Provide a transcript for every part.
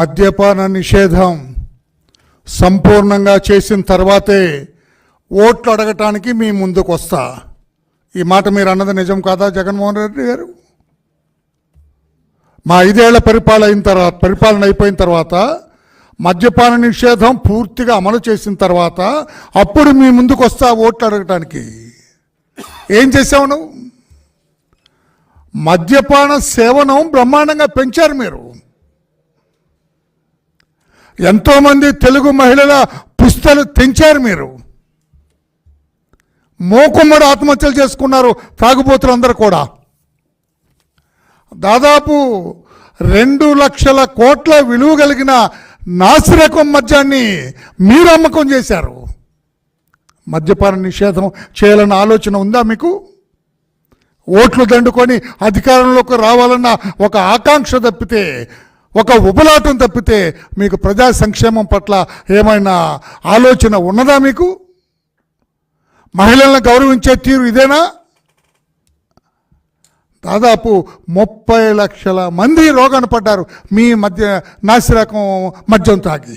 మద్యపాన నిషేధం సంపూర్ణంగా చేసిన తర్వాతే ఓట్లు అడగటానికి మీ ముందుకు వస్తా. ఈ మాట మీరు అన్నది నిజం కాదా జగన్మోహన్ రెడ్డి గారు? మా 5 ఏళ్ల పరిపాలన అయిపోయిన తర్వాత మద్యపాన నిషేధం పూర్తిగా అమలు చేసిన తర్వాత అప్పుడు మీ ముందుకు వస్తా ఓట్లు అడగటానికి. ఏం చేసావు నువ్వు? మద్యపాన సేవనం బ్రహ్మాండంగా పెంచారు మీరు. ఎంతోమంది తెలుగు మహిళల పుస్తలు తెంచారు మీరు. మోకుమ్మడి ఆత్మహత్యలు చేసుకున్నారు తాగుబోతులందరూ కూడా. దాదాపు 2 లక్షల కోట్ల విలువ కలిగిన నాసిరకం మద్యాన్ని మీరు అమ్మకం చేశారు. మద్యపాన నిషేధం చేయాలన్న ఆలోచన ఉందా మీకు? ఓట్లు దండుకొని అధికారంలోకి రావాలన్న ఒక ఆకాంక్ష తప్పితే, ఒక ఉబలాటం తప్పితే మీకు ప్రజా సంక్షేమం పట్ల ఏమైనా ఆలోచన ఉన్నదా మీకు? మహిళలను గౌరవించే తీరు ఇదేనా? దాదాపు 30 లక్షల మంది రోగాన పడ్డారు మీ నాసిరకం మద్యం తాగి.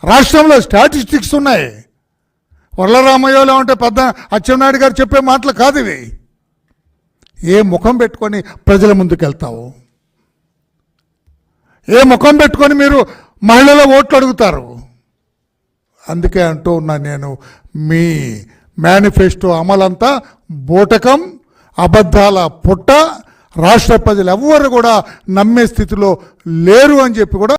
రాష్ట్రంలో స్టాటిస్టిక్స్ ఉన్నాయి. వరలరామయ్య లేకుంటే పెద్ద అచ్చెన్నాయుడు గారు చెప్పే మాటలు కాదు ఇవి. ఏ ముఖం పెట్టుకొని ప్రజల ముందుకు వెళ్తావు? ఏ ముఖం పెట్టుకొని మీరు మహిళల ఓట్లు అడుగుతారు? అందుకే అంటూ ఉన్నా నేను, మీ మేనిఫెస్టో అమలంతా బూటకం, అబద్ధాల పుట్ట. రాష్ట్ర ప్రజలు ఎవ్వరు కూడా నమ్మే స్థితిలో లేరు అని చెప్పి కూడా